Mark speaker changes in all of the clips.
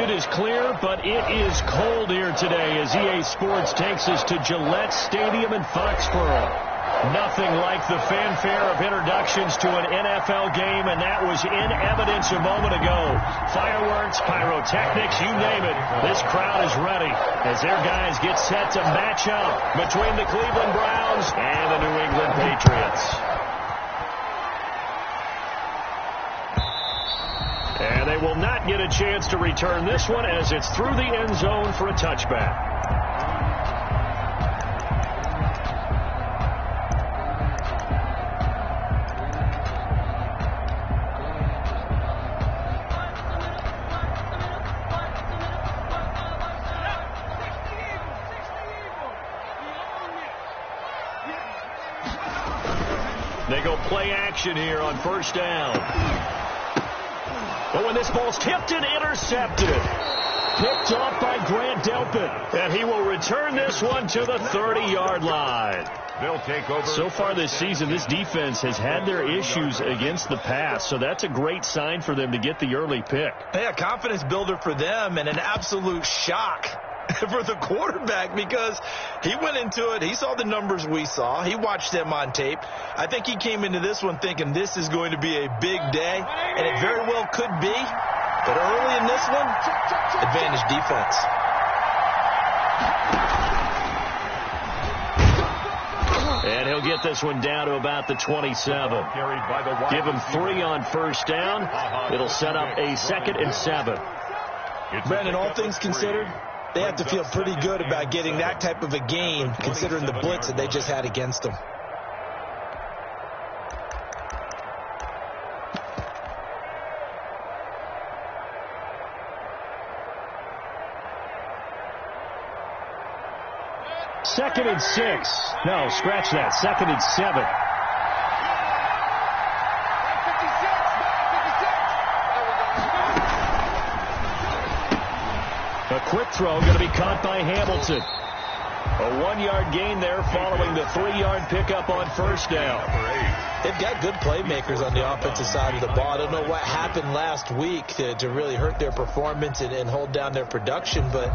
Speaker 1: altitude is clear, but it is cold here today as EA Sports takes us to Gillette Stadium in Foxborough. Nothing like the fanfare of introductions to an NFL game, and that was in evidence a moment ago. Fireworks, pyrotechnics, you name it. This crowd is ready as their guys get set to match up between the Cleveland Browns and the New England Patriots. And they will not get a chance to return this one as it's through the end zone for a touchback. They go play action here on first down. Oh, and this ball's tipped and intercepted. Picked off by Grant Delpit. And he will return this one to the 30-yard line.
Speaker 2: They'll take over.
Speaker 1: So far this season, this defense has had their issues against the pass, so that's a great sign for them to get the early pick.
Speaker 3: Yeah, confidence builder for them and an absolute shock for the quarterback because he went into it. He saw the numbers we saw. He watched them on tape. I think he came into this one thinking this is going to be a big day, and it very well could be. But early in this one, advantage defense.
Speaker 1: And he'll get this one down to about the 27. Give him 3 on first down. It'll set up a 2nd and 7.
Speaker 3: Brandon, all things considered, they have to feel pretty good about getting that type of a gain considering the blitz that they just had against them.
Speaker 1: Second and 6. No, scratch that. 2nd and 7. A quick throw going to be caught by Hamilton. A 1-yard gain there following the 3-yard pickup on first down.
Speaker 3: They've got good playmakers on the offensive side of the ball. I don't know what happened last week to really hurt their performance and hold down their production, but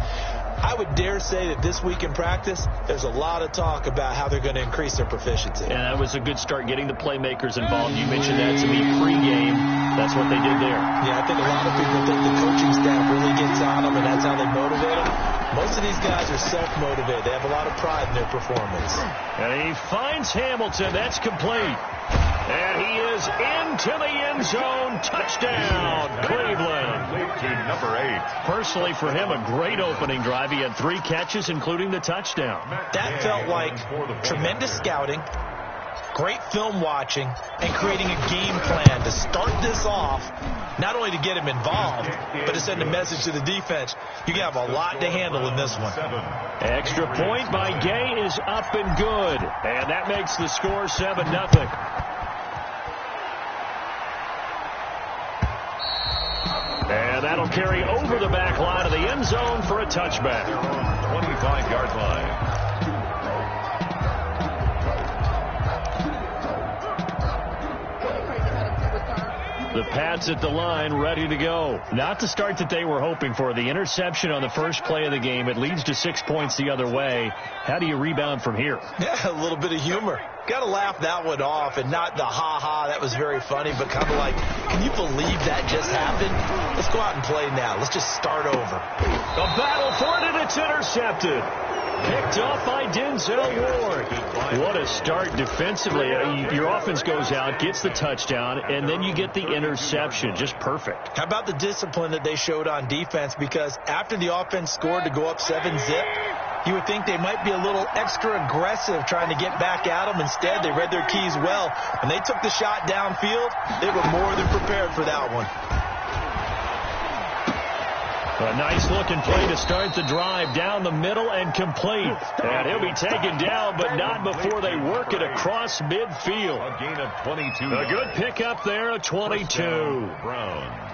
Speaker 3: I would dare say that this week in practice, there's a lot of talk about how they're going to increase their proficiency.
Speaker 1: And that was a good start getting the playmakers involved. You mentioned that to me pregame. That's what they did there.
Speaker 3: Yeah, I think a lot of people think the coaching staff really gets on them, and that's how they motivate them. Most of these guys are self-motivated. They have a lot of pride in their performance.
Speaker 1: And he finds Hamilton. That's complete. And he is into the end zone. Touchdown, Cleveland.
Speaker 2: Lead to number 8.
Speaker 1: Personally, for him, a great opening drive. He had 3 catches, including the touchdown.
Speaker 3: That felt like tremendous scouting, great film watching, and creating a game plan to start this off, not only to get him involved, but to send a message to the defense. You have a lot to handle in this one.
Speaker 1: Extra point by Gay is up and good. And that makes the score 7-0. And that'll carry over the back line of the end zone for a touchback.
Speaker 2: 25-yard line.
Speaker 1: The Pats at the line, ready to go. Not the start that they were hoping for. The interception on the first play of the game. It leads to 6 points the other way. How do you rebound from here?
Speaker 3: Yeah, a little bit of humor. Got to laugh that one off, and not the ha-ha, that was very funny, but kind of like, can you believe that just happened? Let's go out and play now. Let's just start over.
Speaker 1: The battle for it, and it's intercepted. Picked off by Denzel Ward. What a start defensively. Your offense goes out, gets the touchdown, and then you get the interception. Just perfect.
Speaker 3: How about the discipline that they showed on defense? Because after the offense scored to go up 7-zip, you would think they might be a little extra aggressive trying to get back at them. Instead, they read their keys well. When they took the shot downfield, they were more than prepared for that one.
Speaker 1: A nice-looking play to start the drive down the middle and complete. And he'll be taken down, but not before they work it across midfield.
Speaker 2: A gain of 22.
Speaker 1: A good pickup there, a 22.
Speaker 2: Browns.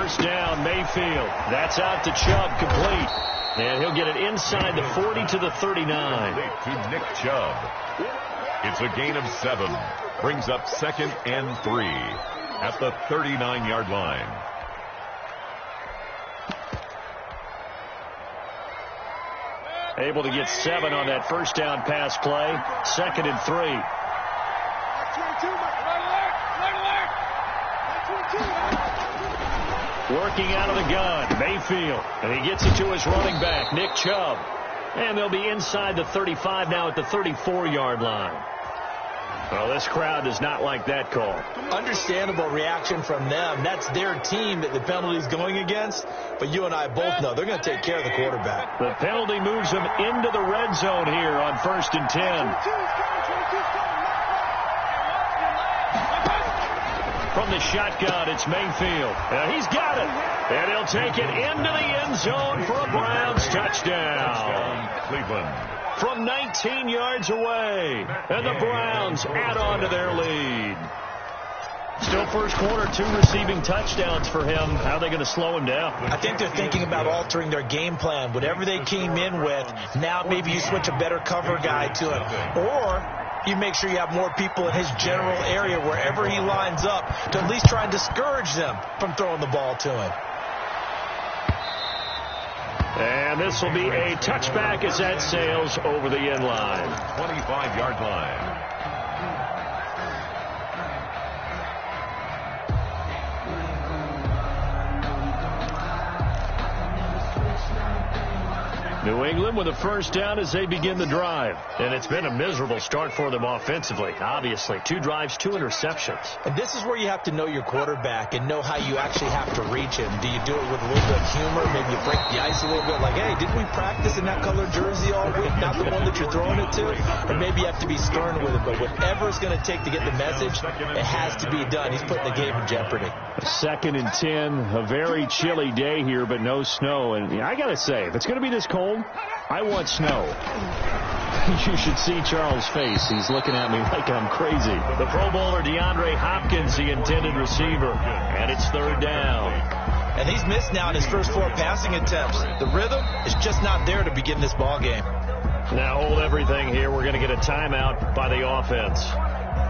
Speaker 1: First down, Mayfield. That's out to Chubb, complete. And he'll get it inside the 40 to the 39.
Speaker 2: To Nick Chubb. It's a gain of 7. Brings up 2nd and 3 at the 39-yard line.
Speaker 1: Able to get 7 on that first down pass play. 2nd and 3. Working out of the gun, Mayfield. And he gets it to his running back, Nick Chubb. And they'll be inside the 35 now at the 34-yard line. Well, this crowd does not like that call.
Speaker 3: Understandable reaction from them. That's their team that the penalty's going against. But you and I both know they're going to take care of the quarterback.
Speaker 1: The penalty moves them into the red zone here on 1st and 10. From the shotgun, it's Mayfield. He's got it. And he'll take it into the end zone for a Browns touchdown.
Speaker 2: Cleveland.
Speaker 1: From 19 yards away. And the Browns add on to their lead. Still first quarter, 2 receiving touchdowns for him. How are they going to slow him down?
Speaker 3: I think they're thinking about altering their game plan. Whatever they came in with, now maybe you switch a better cover guy to him. Or you make sure you have more people in his general area wherever he lines up to at least try and discourage them from throwing the ball to him.
Speaker 1: And this will be a touchback as that sails over the end line.
Speaker 2: 25-yard line.
Speaker 1: New England with a first down as they begin the drive. And it's been a miserable start for them offensively, obviously. 2 drives, 2 interceptions.
Speaker 3: And this is where you have to know your quarterback and know how you actually have to reach him. Do you do it with a little bit of humor? Maybe you break the ice a little bit like, hey, didn't we practice in that colored jersey all week? Not the one that you're throwing it to? Or maybe you have to be stern with it. But whatever it's going to take to get the message, it has to be done. He's putting the game in jeopardy.
Speaker 1: 2nd and 10, a very chilly day here, but no snow. And I got to say, if it's going to be this cold, I want snow. You should see Charles' face. He's looking at me like I'm crazy. The Pro Bowler DeAndre Hopkins, the intended receiver. And it's 3rd down.
Speaker 3: And he's missed now in his first 4 passing attempts. The rhythm is just not there to begin this ball game.
Speaker 1: Now hold everything here. We're going to get a timeout by the offense.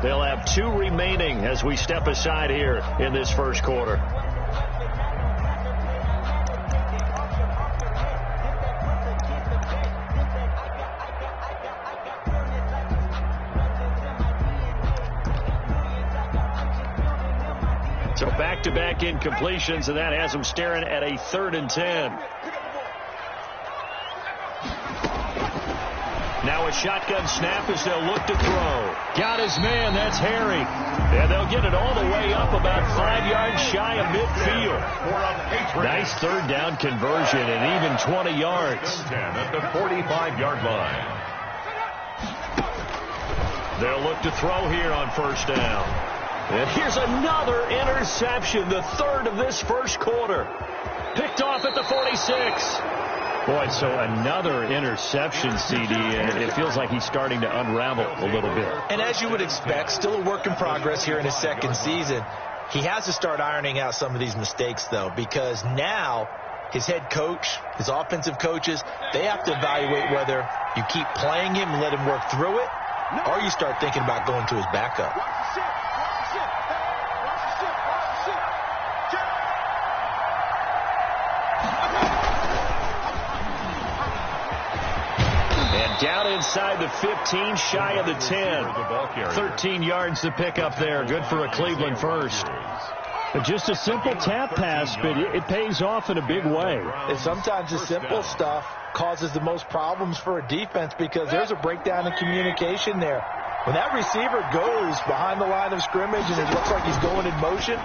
Speaker 1: They'll have 2 remaining as we step aside here in this first quarter. So back-to-back incompletions, and that has them staring at a 3rd and 10. Now a shotgun snap as they'll look to throw. Got his man, that's Harry. And they'll get it all the way up about 5 yards shy of midfield. Nice 3rd down conversion and even 20 yards.
Speaker 2: At the 45-yard line.
Speaker 1: They'll look to throw here on 1st down. And here's another interception, the 3rd of this first quarter. Picked off at the 46. Boy, so another interception, CD, and it feels like he's starting to unravel a little bit.
Speaker 3: And as you would expect, still a work in progress here in his 2nd season. He has to start ironing out some of these mistakes, though, because now his head coach, his offensive coaches, they have to evaluate whether you keep playing him and let him work through it, or you start thinking about going to his backup.
Speaker 1: Down inside the 15, shy of the 10. 13 yards to pick up there. Good for a Cleveland first. Just a simple tap pass, but it pays off in a big way.
Speaker 3: And sometimes the simple stuff causes the most problems for a defense because there's a breakdown in communication there. When that receiver goes behind the line of scrimmage and it looks like he's going in motion,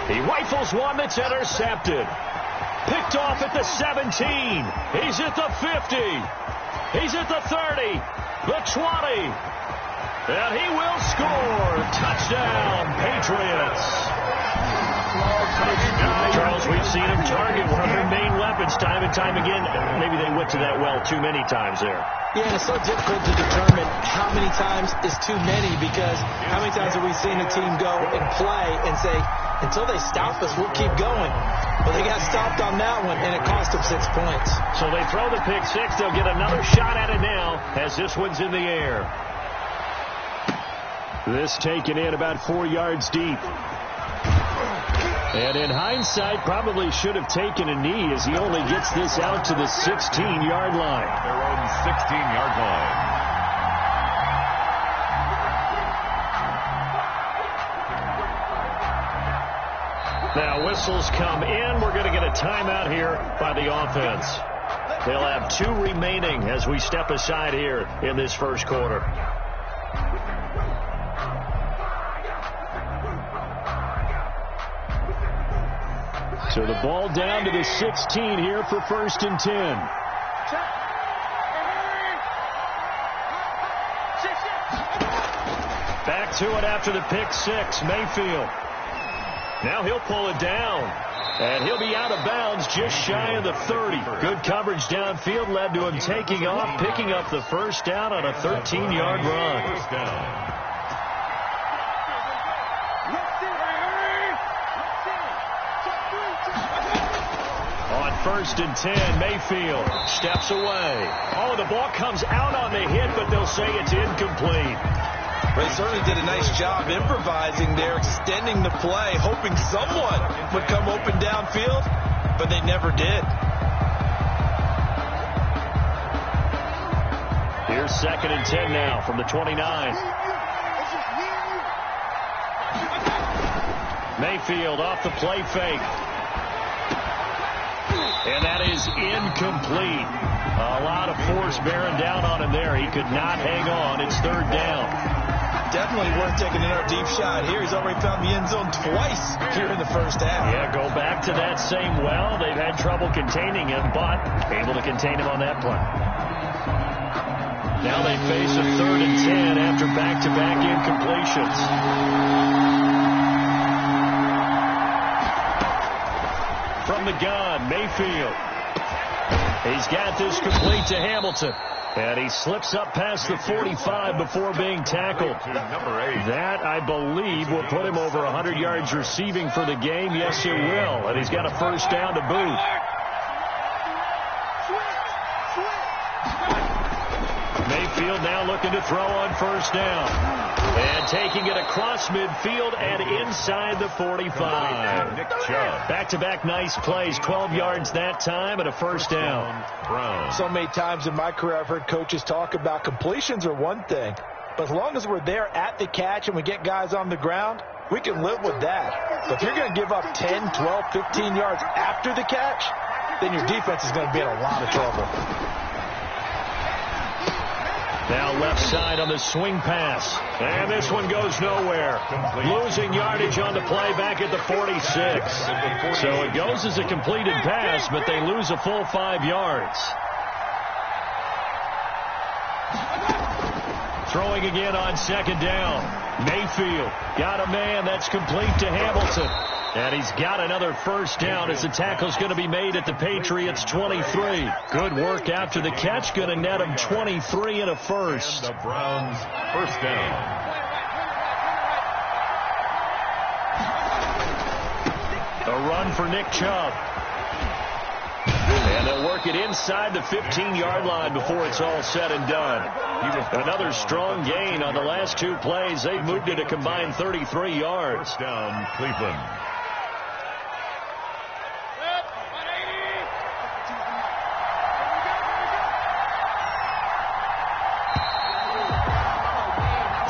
Speaker 1: He rifles one that's intercepted. Picked off at the 17. He's at the 50. He's at the 30, the 20, and he will score. Touchdown, Patriots. Charles, we've seen him target one of their main weapons time and time again. Maybe they went to that well too many times there.
Speaker 3: Yeah, and it's so difficult to determine how many times is too many because how many times have we seen a team go and play and say, Until they stop us, we'll keep going. But they got stopped on that one, and it cost them 6 points.
Speaker 1: So they throw the pick six. They'll get another shot at it now as this one's in the air. This taken in about 4 yards deep. And in hindsight, probably should have taken a knee as he only gets this out to the 16-yard line.
Speaker 2: Their own 16-yard line.
Speaker 1: Now whistles come in. We're going to get a timeout here by the offense. They'll have 2 remaining as we step aside here in this first quarter. So the ball down to the 16 here for 1st and 10. Back to it after the pick six. Mayfield. Now he'll pull it down. And he'll be out of bounds just shy of the 30. Good coverage downfield led to him taking off, picking up the first down on a 13-yard run.
Speaker 2: First down.
Speaker 1: On 1st and 10, Mayfield steps away. Oh, the ball comes out on the hit, but they'll say it's incomplete.
Speaker 3: They certainly did a nice job improvising there, extending the play, hoping someone would come open downfield, but they never did.
Speaker 1: Here's 2nd and 10 now from the 29. Mayfield off the play fake. And that is incomplete. A lot of force bearing down on him there. He could not hang on. It's 3rd down.
Speaker 3: Definitely worth taking another deep shot here. He's already found the end zone twice here in the first half.
Speaker 1: Yeah, go back to that same well. They've had trouble containing him, but able to contain him on that play. Now they face a 3rd and 10 after back-to-back incompletions. From the gun, Mayfield. He's got this complete to Hamilton. And he slips up past the 45 before being tackled.
Speaker 2: Number 8.
Speaker 1: That, I believe, will put him over 100 yards receiving for the game. Yes, it will. And he's got a first down to boot. Mayfield now looking to throw on 1st down. And taking it across midfield and inside the 45.
Speaker 2: Nick Chubb.
Speaker 1: Back-to-back nice plays. 12 yards that time and a first down.
Speaker 2: Brown.
Speaker 3: So many times in my career I've heard coaches talk about completions are one thing, but as long as we're there at the catch and we get guys on the ground, we can live with that. But if you're going to give up 10, 12, 15 yards after the catch, then your defense is going to be in a lot of trouble.
Speaker 1: Now left side on the swing pass. And this one goes nowhere. Losing yardage on the play back at the 46. So it goes as a completed pass, but they lose a full 5 yards. Throwing again on 2nd down. Mayfield got a man that's complete to Hamilton. And he's got another first down as the tackle's going to be made at the Patriots' 23. Good work after the catch. Going to net him 23 and a first.
Speaker 2: And the Browns' first down.
Speaker 1: A run for Nick Chubb. And they'll work it inside the 15-yard line before it's all said and done. Another strong gain on the last 2 plays. They've moved it a combined 33 yards.
Speaker 2: First down, Cleveland.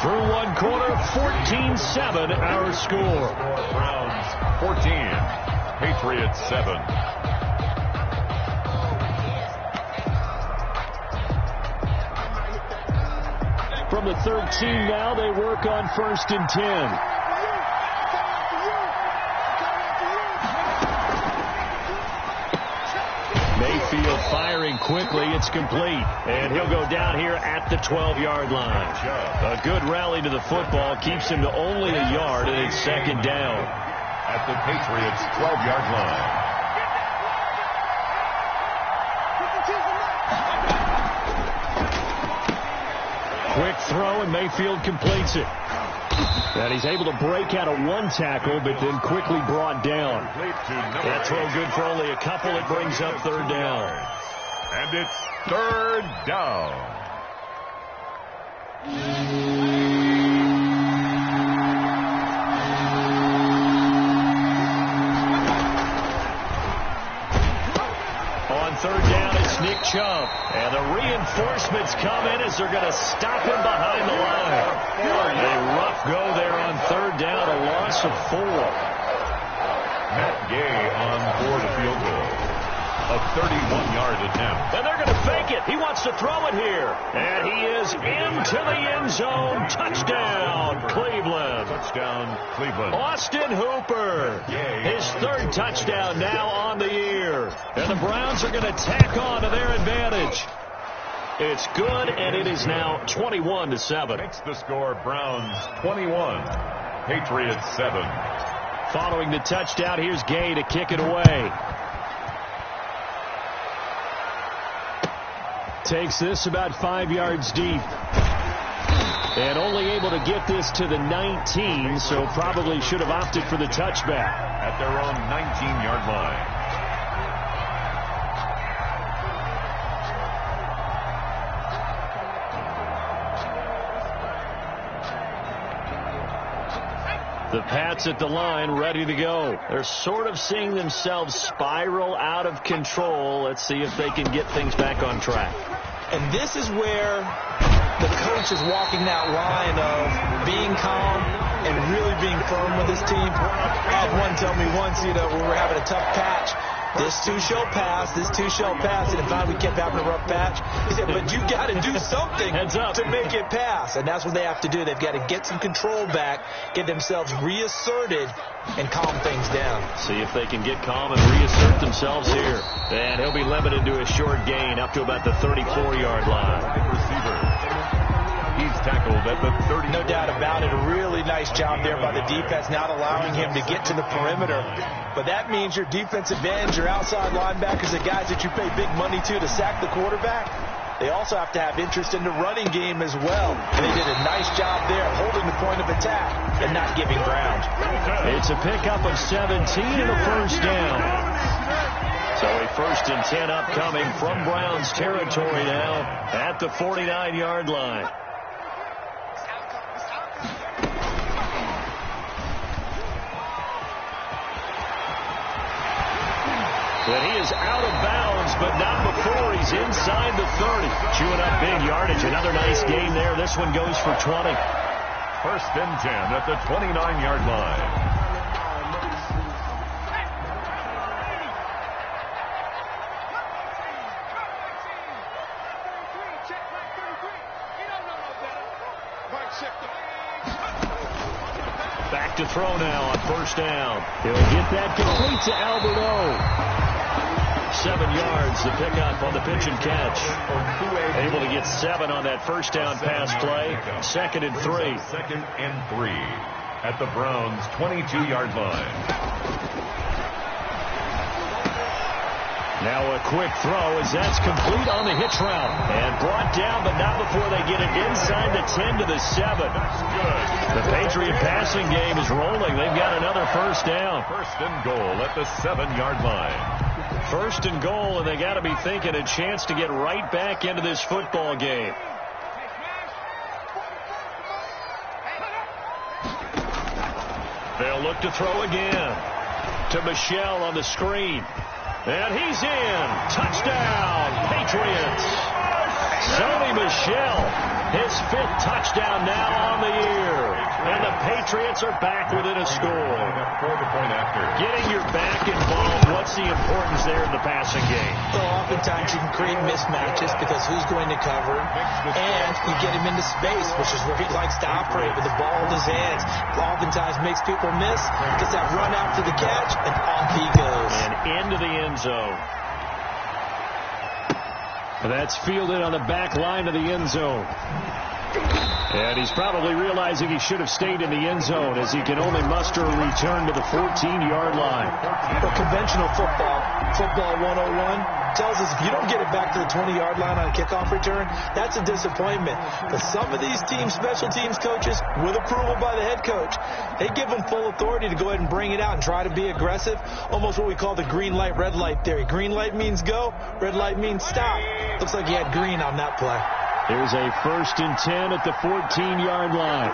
Speaker 1: Through 1 quarter, 14-7 our score.
Speaker 2: Browns 14, Patriots 7.
Speaker 1: From the 13 now, they work on 1st and 10. Mayfield firing quickly. It's complete. And he'll go down here at the 12-yard line. A good rally to the football keeps him to only a yard, and it's 2nd down.
Speaker 2: At the Patriots' 12-yard line.
Speaker 1: Quick throw, and Mayfield completes it. And he's able to break out of one tackle, but then quickly brought down. That throw good for only a couple. It brings up third down.
Speaker 2: And it's third down.
Speaker 1: On third down, it's Nick Chubb. And the reinforcements come in as they're going to stop him behind the line. A rough go there on third down, a loss of 4.
Speaker 2: Matt Gay on for the field goal. A 31-yard attempt.
Speaker 1: And they're going to fake it. He wants to throw it here. And he is into the end zone. Touchdown, Cleveland.
Speaker 2: Touchdown, Cleveland.
Speaker 1: Austin Hooper. His third touchdown now on the year. And the Browns are going to tack on to their advantage. It's good, and it is now 21-7.
Speaker 2: Makes the score Browns 21, Patriots 7.
Speaker 1: Following the touchdown, here's Gay to kick it away. Takes this about 5 yards deep. And only able to get this to the 19, so probably should have opted for the touchback.
Speaker 2: At their own 19-yard line.
Speaker 1: The Pats at the line, ready to go. They're sort of seeing themselves spiral out of control. Let's see if they can get things back on track.
Speaker 3: And this is where the coach is walking that line of being calm and really being firm with his team. I had one tell me once, when we were having a tough patch, this too shall pass, this too shall pass. And finally we kept having a rough patch. He said, but you got to do something to make it pass. And that's what they have to do. They've got to get some control back, get themselves reasserted, and calm things down.
Speaker 1: See if they can get calm and reassert themselves here. And he'll be limited to a short gain up to about the 34-yard line.
Speaker 2: Receiver. He's tackled at the 30.
Speaker 3: No doubt about it. A really nice job there by the defense, not allowing him to get to the perimeter. But that means your defensive ends, your outside linebackers, the guys that you pay big money to sack the quarterback, they also have to have interest in the running game as well. And they did a nice job there holding the point of attack and not giving ground.
Speaker 1: It's a pickup of 17 and a first down. So a 1st and 10 upcoming from Browns territory now at the 49-yard line. And he is out of bounds, but not before he's inside the 30. Chewing up big yardage. Another nice gain there. This one goes for 20.
Speaker 2: 1st and 10 at the 29-yard line.
Speaker 1: Back to throw now on 1st down. He'll get that complete to Alberto. 7 yards, the pickup on the pitch and catch. Able to get 7 on that 1st down pass play. 2nd and 3.
Speaker 2: 2nd and 3 at the Browns' 22-yard line.
Speaker 1: Now a quick throw as that's complete on the hitch route. And brought down, but not before they get it inside the 10 to the 7. The Patriot passing game is rolling. They've got another 1st down.
Speaker 2: 1st and goal at the 7-yard line.
Speaker 1: 1st and goal, and they got to be thinking a chance to get right back into this football game. They'll look to throw again to Michel on the screen. And he's in. Touchdown, Patriots. Sony Michel, his 5th touchdown now on the year. And the Patriots are back within a score. Getting your back involved, what's the importance there in the passing game?
Speaker 3: Well, oftentimes you can create mismatches because who's going to cover, and you get him into space, which is where he likes to operate with the ball in his hands. Oftentimes makes people miss, gets that run out for the catch, and off he goes.
Speaker 1: And into the end zone. That's fielded on the back line of the end zone. And he's probably realizing he should have stayed in the end zone as he can only muster a return to the 14-yard line.
Speaker 3: For conventional football 101, tells us if you don't get it back to the 20-yard line on a kickoff return, that's a disappointment. But some of these special teams coaches, with approval by the head coach, they give them full authority to go ahead and bring it out and try to be aggressive, almost what we call the green light, red light theory. Green light means go, red light means stop. Looks like he had green on that play.
Speaker 1: Here's a 1st and 10 at the 14-yard line.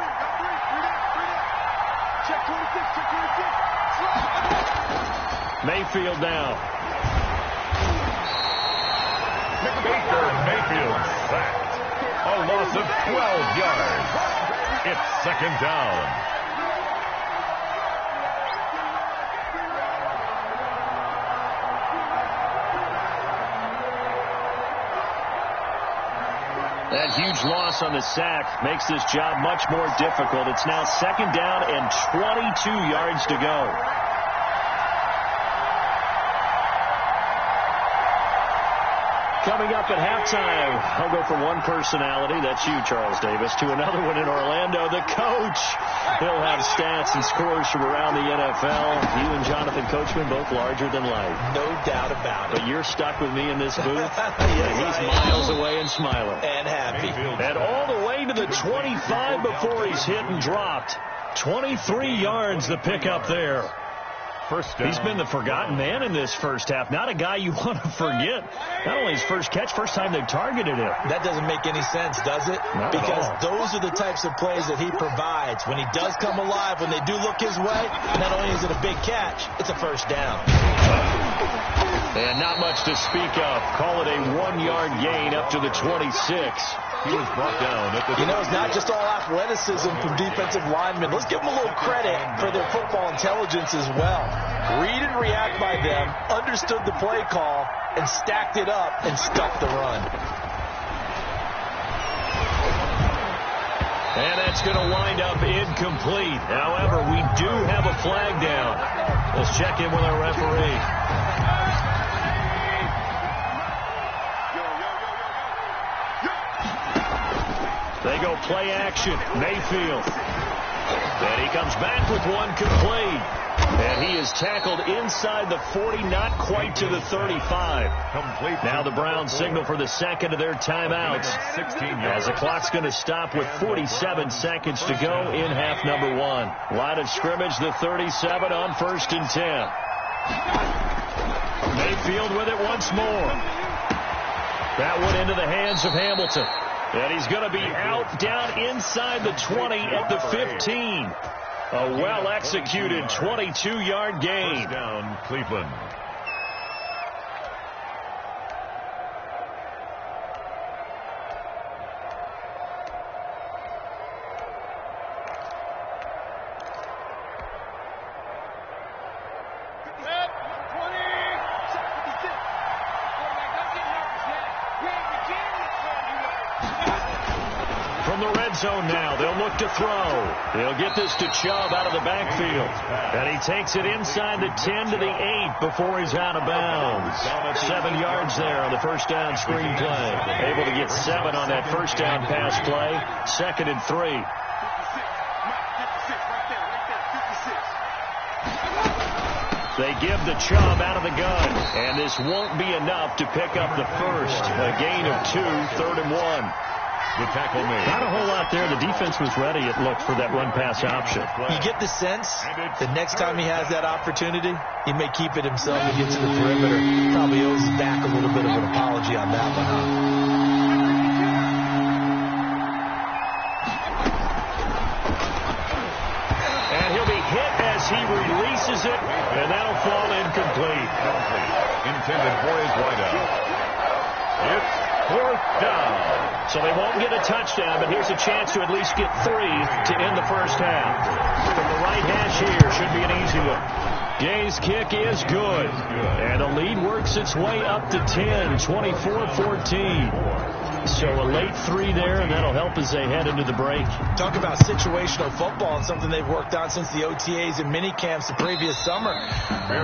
Speaker 1: Mayfield now.
Speaker 2: Baker Mayfield sacked. A loss of 12 yards. It's 2nd down.
Speaker 1: That huge loss on the sack makes this job much more difficult. It's now 2nd down and 22 yards to go. Coming up at halftime, I'll go from one personality, that's you, Charles Davis, to another one in Orlando, the coach. He'll have stats and scores from around the NFL. You and Jonathan Coachman, both larger than life.
Speaker 3: No doubt about it.
Speaker 1: But you're stuck with me in this booth.
Speaker 3: Yes,
Speaker 1: he's miles away and smiling.
Speaker 3: And happy.
Speaker 1: And all the way to the 25 before he's hit and dropped. 23 yards the pickup there.
Speaker 2: First down.
Speaker 1: He's been the forgotten man in this first half. Not a guy you want to forget. Not only his first catch, first time they've targeted him.
Speaker 3: That doesn't make any sense, does it?
Speaker 1: Not
Speaker 3: because
Speaker 1: at all.
Speaker 3: Those are the types of plays that he provides. When he does come alive, when they do look his way, not only is it a big catch, it's a first down.
Speaker 1: And not much to speak of. Call it a 1-yard gain up to the 26.
Speaker 2: He was brought down at the...
Speaker 3: You know, it's not just all athleticism from defensive linemen. Let's give them a little credit for their football intelligence as well. Read and react by them, understood the play call, and stacked it up and stuffed the run.
Speaker 1: And that's going to wind up incomplete. However, we do have a flag down. Let's check in with our referee. They go play action. Mayfield. And he comes back with one complete. And he is tackled inside the 40, not quite to the 35.
Speaker 2: Complete.
Speaker 1: Now the Browns signal for the second of their timeouts.
Speaker 2: 16 yards.
Speaker 1: As the clock's going to stop with 47 seconds to go in half number 1. Line of scrimmage, the 37 on 1st and 10. Mayfield with it once more. That one into the hands of Hamilton. And he's going to be out down inside the 20 at the 15. A well-executed 22-yard gain.
Speaker 2: First down, Cleveland.
Speaker 1: From the red zone now, they'll look to throw. They'll get this to Chubb out of the backfield. And he takes it inside the 10 to the 8 before he's out of bounds. 7 yards there on the first down screen play. Able to get 7 on that first down pass play. 2nd and 3. They give the Chubb out of the gun. And this won't be enough to pick up the first. A gain of 2, 3rd and 1.
Speaker 2: The tackle made.
Speaker 1: Not a whole lot there. The defense was ready, it looked, for that run-pass option.
Speaker 3: You get the sense the next time he has that opportunity, he may keep it himself and get to the perimeter. Probably owes back a little bit of an apology on that one, huh?
Speaker 1: And he'll be hit as he releases it, and that'll fall incomplete.
Speaker 2: Intended for his wideout. It's 4th down.
Speaker 1: So they won't get a touchdown, but here's a chance to at least get 3 to end the first half. From the right hash here, should be an easy one. Gay's kick is good. And the lead works its way up to 10, 24-14. So a late 3 there, and that'll help as they head into the break.
Speaker 3: Talk about situational football and something they've worked on since the OTAs and mini camps the previous summer.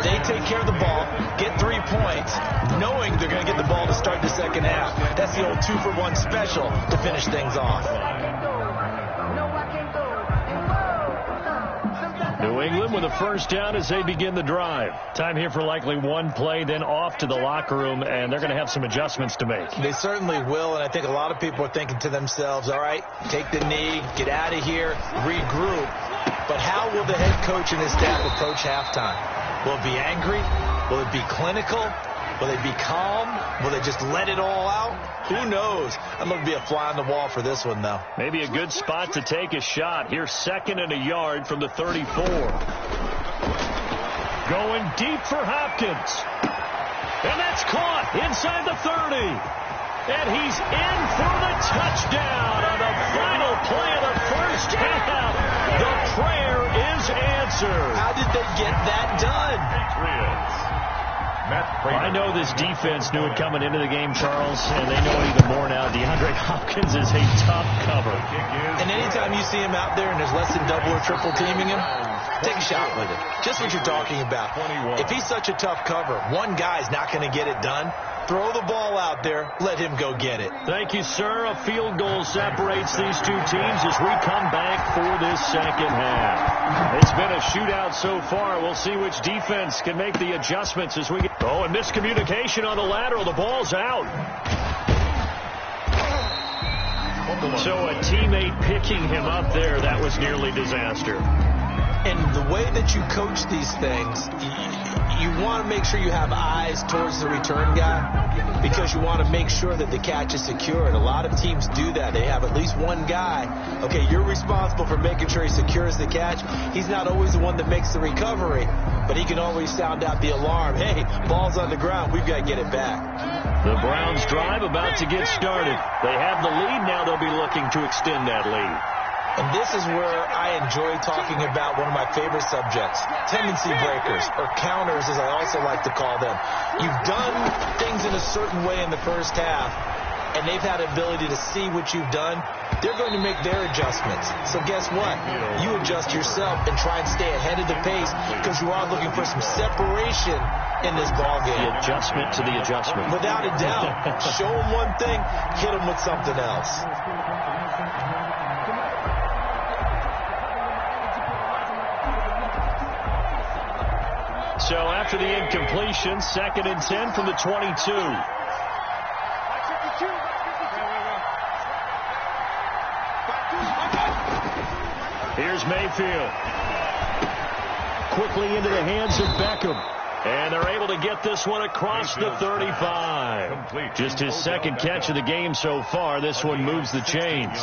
Speaker 3: They take care of the ball, get 3 points, knowing they're going to get the ball to start the second half. That's the old 2-for-1 special to finish things off.
Speaker 1: New England with a first down as they begin the drive. Time here for likely one play, then off to the locker room, and they're going to have some adjustments to make.
Speaker 3: They certainly will, and I think a lot of people are thinking to themselves, all right, take the knee, get out of here, regroup. But how will the head coach and his staff approach halftime? Will it be angry? Will it be clinical? Will they be calm? Will they just let it all out? Who knows? I'd love to be a fly on the wall for this one, though.
Speaker 1: Maybe a good spot to take a shot. Here's 2nd and a yard from the 34. Going deep for Hopkins. And that's caught inside the 30. And he's in for the touchdown on the final play of the first half. The prayer is answered.
Speaker 3: How did they get that done?
Speaker 1: I know this defense knew it coming into the game, Charles, and they know it even more now. DeAndre Hopkins is a tough cover.
Speaker 3: And anytime you see him out there and there's less than double or triple teaming him, take a shot with it. Just what you're talking about. If he's such a tough cover, one guy's not going to get it done. Throw the ball out there. Let him go get it.
Speaker 1: Thank you, sir. A field goal separates these two teams as we come back for this second half. It's been a shootout so far. We'll see which defense can make the adjustments as we get... Oh, and miscommunication on the lateral. The ball's out. So a teammate picking him up there, that was nearly disaster.
Speaker 3: And the way that you coach these things, you want to make sure you have eyes towards the return guy because you want to make sure that the catch is secured. A lot of teams do that. They have at least one guy. Okay, you're responsible for making sure he secures the catch. He's not always the one that makes the recovery, but he can always sound out the alarm. Hey, ball's on the ground. We've got to get it back.
Speaker 1: The Browns drive about to get started. They have the lead now. They'll be looking to extend that lead.
Speaker 3: And this is where I enjoy talking about one of my favorite subjects, tendency breakers, or counters as I also like to call them. You've done things in a certain way in the first half, and they've had the ability to see what you've done. They're going to make their adjustments. So guess what? You adjust yourself and try and stay ahead of the pace because you are looking for some separation in this ballgame.
Speaker 1: The adjustment to the adjustment.
Speaker 3: Without a doubt. Show them one thing, hit them with something else.
Speaker 1: So after the incompletion, 2nd and 10 from the 22. Here's Mayfield. Quickly into the hands of Beckham. And they're able to get this one across the 35. Just his 2nd catch of the game so far. This one moves the chains.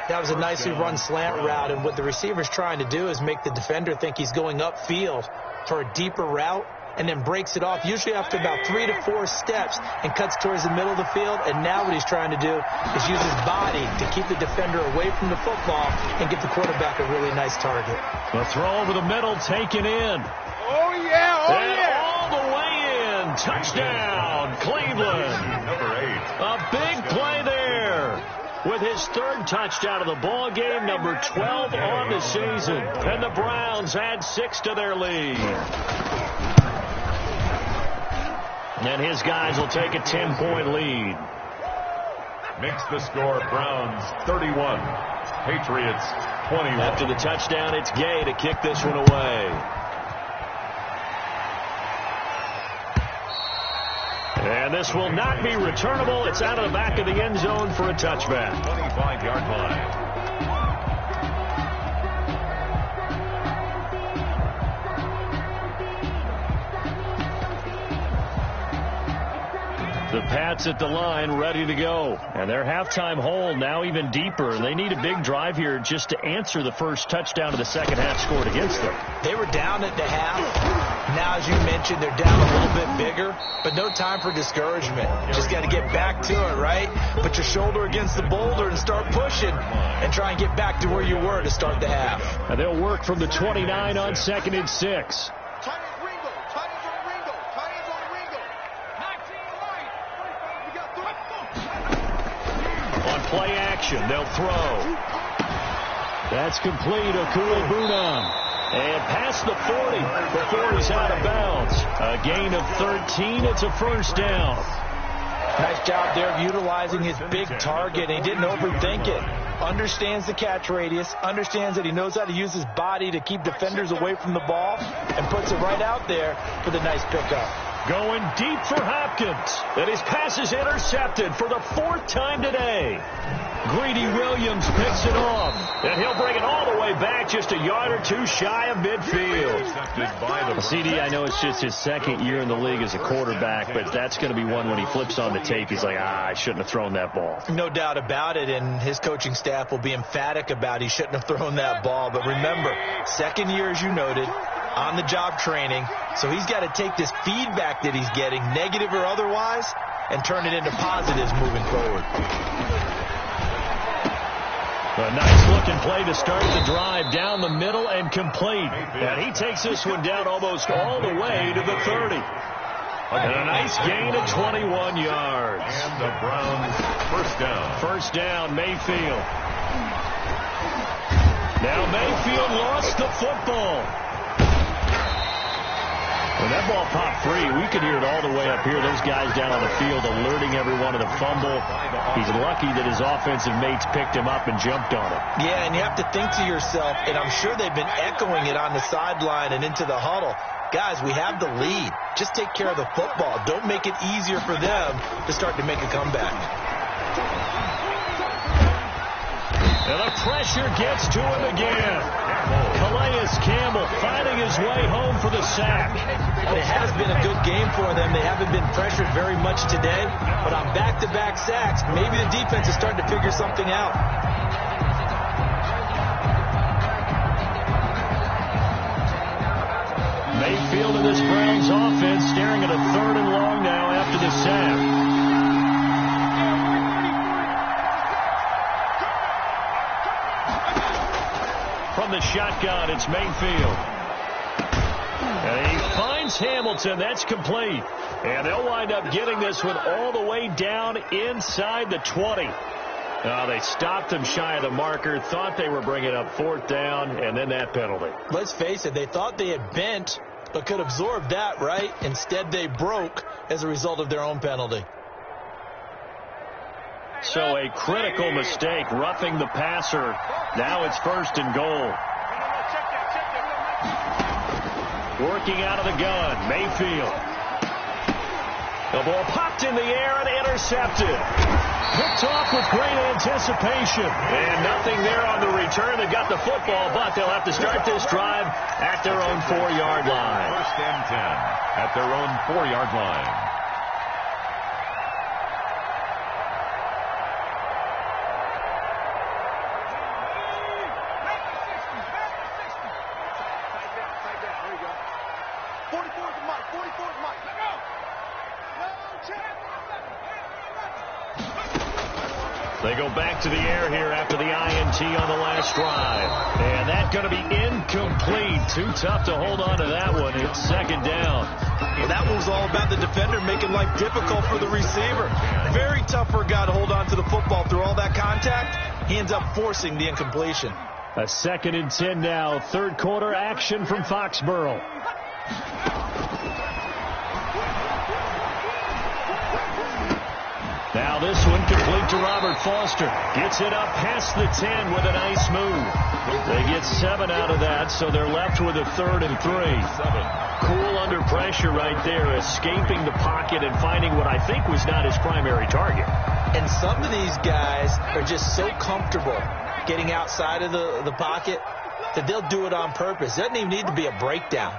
Speaker 3: That was a nicely run slant route, and what the receiver's trying to do is make the defender think he's going upfield for a deeper route and then breaks it off, usually after about 3 to 4 steps, and cuts towards the middle of the field. And now what he's trying to do is use his body to keep the defender away from the football and get the quarterback a really nice target.
Speaker 1: The throw over the middle taken in.
Speaker 4: Oh, yeah, oh,
Speaker 1: and
Speaker 4: yeah.
Speaker 1: all the way in. Touchdown, Cleveland.
Speaker 2: Number 8.
Speaker 1: A big play there. With his 3rd touchdown of the ball game, number 12 on the season. And the Browns add 6 to their lead. And his guys will take a 10-point lead.
Speaker 2: Makes the score Browns 31, Patriots 21.
Speaker 1: After the touchdown, it's Gay to kick this one away. And this will not be returnable. It's out of the back of the end zone for a touchback.
Speaker 2: 25-yard line.
Speaker 1: The Pats at the line, ready to go. And their halftime hole now even deeper. They need a big drive here just to answer the first touchdown of the second half scored against them.
Speaker 3: They were down at the half. Now, as you mentioned, they're down a little bit bigger, but no time for discouragement. Just got to get back to it, right? Put your shoulder against the boulder and start pushing and try and get back to where you were to start the half.
Speaker 1: And they'll work from the 29 on 2nd and 6. Play action. They'll throw. That's complete. Okuegbunam. And past the 40 before he's out of bounds. A gain of 13. It's a first down.
Speaker 3: Nice job there of utilizing his big target. He didn't overthink it. Understands the catch radius, understands that he knows how to use his body to keep defenders away from the ball, and puts it right out there for the nice pickup.
Speaker 1: Going deep for Hopkins. And his pass is intercepted for the 4th time today. Greedy Williams picks it off. And he'll bring it all the way back just a yard or two shy of midfield. CD, I know it's just his 2nd year in the league as a quarterback, but that's going to be one when he flips on the tape, he's like, I shouldn't have thrown that ball.
Speaker 3: No doubt about it, and his coaching staff will be emphatic about he shouldn't have thrown that ball. But remember, 2nd year, as you noted, on-the-job training, so he's got to take this feedback that he's getting, negative or otherwise, and turn it into positives moving forward.
Speaker 1: A nice-looking play to start the drive down the middle and complete. And he takes this one down almost all the way to the 30. And a nice gain of 21 yards.
Speaker 2: And the Browns first down.
Speaker 1: First down, Mayfield. Now Mayfield lost the football. When that ball popped free, we could hear it all the way up here. Those guys down on the field alerting everyone of the fumble. He's lucky that his offensive mates picked him up and jumped on it.
Speaker 3: Yeah, and you have to think to yourself, and I'm sure they've been echoing it on the sideline and into the huddle. Guys, we have the lead. Just take care of the football. Don't make it easier for them to start to make a comeback.
Speaker 1: And the pressure gets to him again. Calais Campbell finding his way home for the sack.
Speaker 3: It has been a good game for them. They haven't been pressured very much today, but on back-to-back sacks, maybe the defense is starting to figure something out.
Speaker 1: Mayfield in this Browns offense staring at a 3rd and long now after the sack. From the shotgun, it's Mayfield. And he finds Hamilton. That's complete. And they'll wind up getting this one all the way down inside the 20. They stopped him shy of the marker, thought they were bringing up 4th down, and then that penalty.
Speaker 3: Let's face it, they thought they had bent, but could absorb that, right? Instead, they broke as a result of their own penalty.
Speaker 1: So a critical mistake, roughing the passer. Now it's 1st and goal. Working out of the gun, Mayfield. The ball popped in the air and intercepted. Picked off with great anticipation. And nothing there on the return that got the football, but they'll have to start this drive at their own 4-yard line.
Speaker 2: 1st and 10 at their own 4-yard line.
Speaker 1: They go back to the air here after the INT on the last drive. And that's going to be incomplete. Too tough to hold on to that one. It's 2nd down.
Speaker 3: Well, that one was all about the defender making life difficult for the receiver. Very tough for a guy to hold on to the football through all that contact. He ends up forcing the incompletion.
Speaker 1: A 2nd and 10 now. 3rd quarter action from Foxborough. Now this one complete to Robert Foster. Gets it up past the 10 with a nice move. They get 7 out of that, so they're left with a 3rd and 3. Cool under pressure right there, escaping the pocket and finding what I think was not his primary target.
Speaker 3: And some of these guys are just so comfortable getting outside of the pocket that they'll do it on purpose. It doesn't even need to be a breakdown.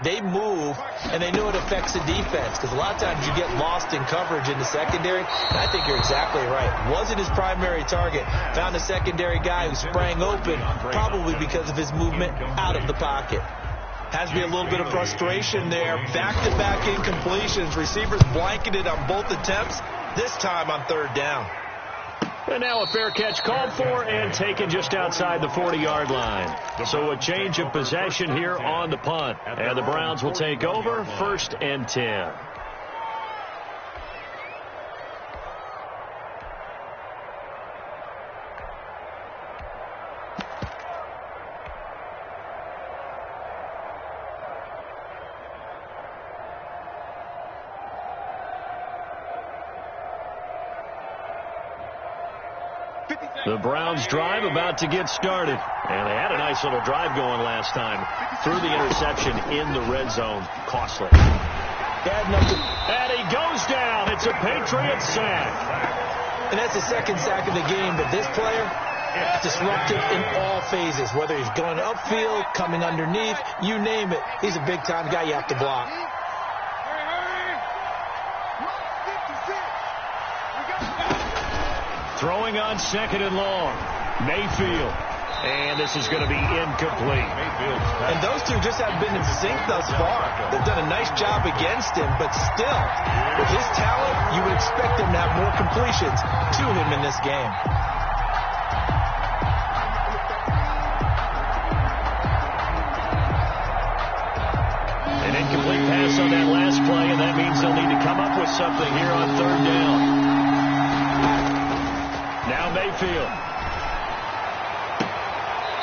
Speaker 3: They move, and they know it affects the defense, because a lot of times you get lost in coverage in the secondary. And I think you're exactly right. Wasn't his primary target. Found a secondary guy who sprang open, probably because of his movement out of the pocket. Has to be a little bit of frustration there. Back-to-back incompletions. Receivers blanketed on both attempts, this time on 3rd down.
Speaker 1: And now a fair catch called for and taken just outside the 40-yard line. So a change of possession here on the punt. And the Browns will take over 1st and 10. The Browns drive about to get started. And they had a nice little drive going last time. Threw the interception in the red zone. Costly. And he goes down. It's a Patriots sack.
Speaker 3: And that's the second sack of the game. But this player, disruptive in all phases. Whether he's going upfield, coming underneath, you name it. He's a big-time guy you have to block.
Speaker 1: Throwing on second and long. Mayfield. And this is going to be incomplete.
Speaker 3: And those two just haven't been in sync thus far. They've done a nice job against him, but still, with his talent, you would expect him to have more completions to him in this game.
Speaker 1: An incomplete pass on that last play, and that means they'll need to come up with something here on third down. Now Mayfield.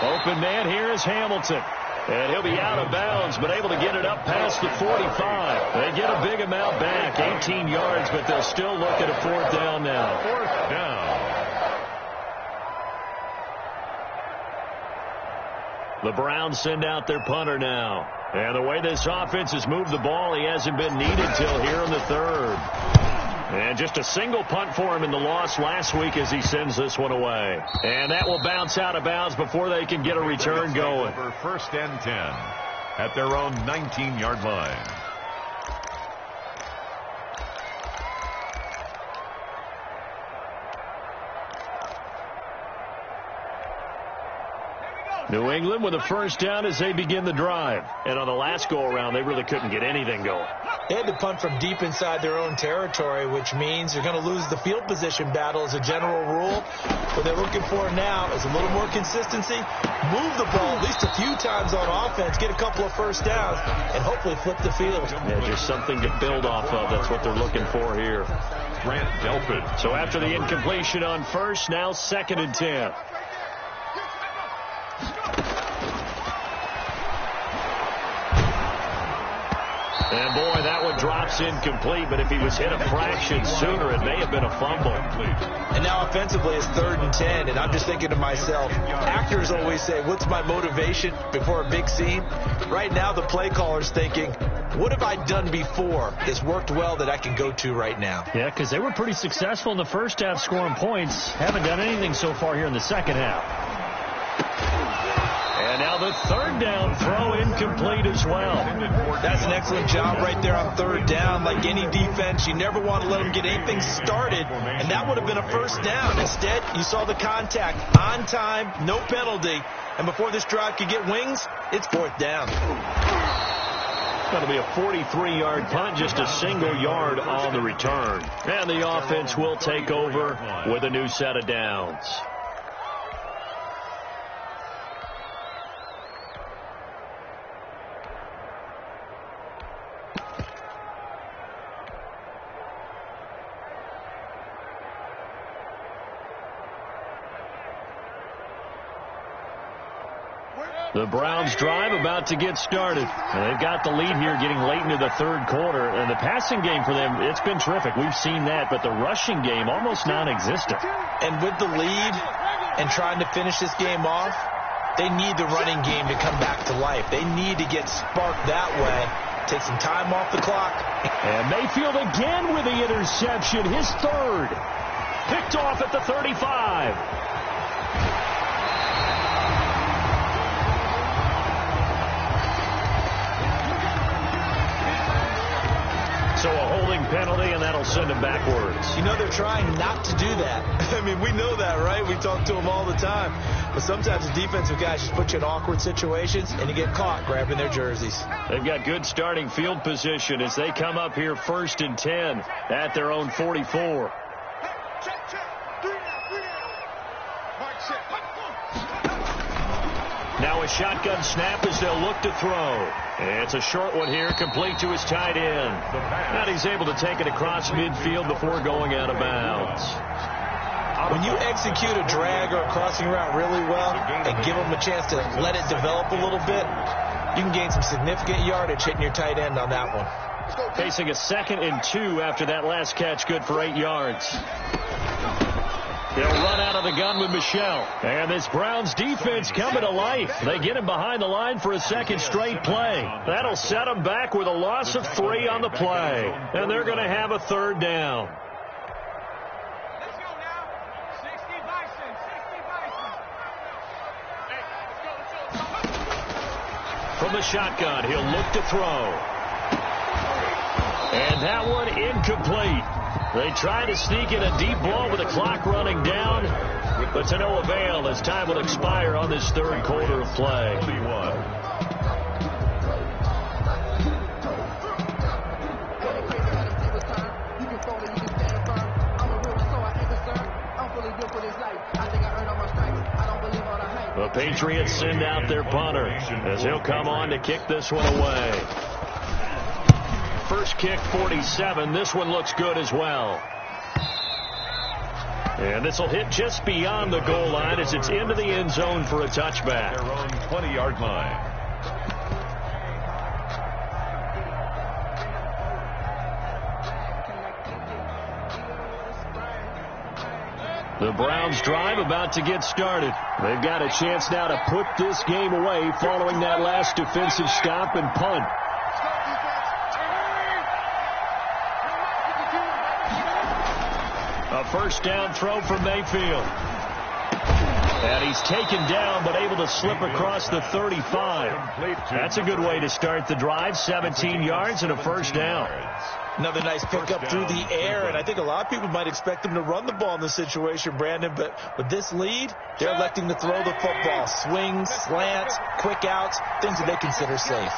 Speaker 1: Open man here is Hamilton. And he'll be out of bounds, but able to get it up past the 45. They get a big amount back, 18 yards, but they'll still look at a fourth down now.
Speaker 2: Fourth down.
Speaker 1: The Browns send out their punter now. And the way this offense has moved the ball, he hasn't been needed till here in the third. And just a single punt for him in the loss last week as he sends this one away. And that will bounce out of bounds before they can get a return going.
Speaker 2: For first and 10 at their own 19-yard line.
Speaker 1: New England with a first down as they begin the drive. And on the last go-around, they really couldn't get anything going.
Speaker 3: They had to punt from deep inside their own territory, which means they're going to lose the field position battle as a general rule. What they're looking for now is a little more consistency, move the ball at least a few times on offense, get a couple of first downs, and hopefully flip the field.
Speaker 1: Yeah, just something to build off of. That's what they're looking for here.
Speaker 2: Grant Delpit.
Speaker 1: So after the incompletion on first, now second and 10. And, boy, that one drops incomplete, but if he was hit a fraction sooner, it may have been a fumble.
Speaker 3: And now offensively it's third and 10, and I'm just thinking to myself, actors always say, what's my motivation before a big scene? Right now the play caller's thinking, what have I done before that's worked well that I can go to right now?
Speaker 1: Yeah, because they were pretty successful in the first half scoring points. Haven't done anything so far here in the second half. And now the third down throw incomplete as well.
Speaker 3: That's an excellent job right there on third down. Like any defense, you never want to let them get anything started, and that would have been a first down. Instead, you saw the contact on time, no penalty, and before this drive could get wings, it's fourth down.
Speaker 1: It's going to be a 43-yard punt, just a single yard on the return. And the offense will take over with a new set of downs. The Browns drive about to get started. And they've got the lead here getting late into the third quarter. And the passing game for them, it's been terrific. We've seen that. But the rushing game, almost non-existent.
Speaker 3: And with the lead and trying to finish this game off, they need the running game to come back to life. They need to get sparked that way. Take some time off the clock.
Speaker 1: And Mayfield again with the interception. His third. Picked off at the 35. So a holding penalty, and that'll send him backwards.
Speaker 3: You know, they're trying not to do that. I mean, we know that, right? We talk to them all the time. But sometimes the defensive guys just put you in awkward situations, and you get caught grabbing their jerseys.
Speaker 1: They've got good starting field position as they come up here first and 10 at their own 44. Now a shotgun snap as they'll look to throw. It's a short one here, complete to his tight end. And he's able to take it across midfield before going out of bounds.
Speaker 3: When you execute a drag or a crossing route really well and give them a chance to let it develop a little bit, you can gain some significant yardage hitting your tight end on that one.
Speaker 1: Facing a 2nd and 2 after that last catch, good for 8 yards. They'll run out of the gun with Michelle. And this Browns defense coming to life. They get him behind the line for a second straight play. That'll set them back with a loss of 3 on the play. And they're going to have a third down.
Speaker 4: Let's go now. 60 Bison. 60 Bison. Hey, let's go.
Speaker 1: From the shotgun, he'll look to throw. And that one incomplete. They try to sneak in a deep ball with the clock running down, but to no avail as time will expire on this third quarter of play. The Patriots send out their punter as he'll come on to kick this one away. First kick, 47. This one looks good as well. And this will hit just beyond the goal line as it's into the end zone for a touchback.
Speaker 2: Their own 20-yard line.
Speaker 1: The Browns drive about to get started. They've got a chance now to put this game away following that last defensive stop and punt. A first down throw for Mayfield. And he's taken down but able to slip across the 35. That's a good way to start the drive. 17 yards and a first down.
Speaker 3: Another nice pickup through the air, and I think a lot of people might expect them to run the ball in this situation, Brandon, but with this lead, they're electing to throw the football. Swings, slants, quick outs, things that they consider safe.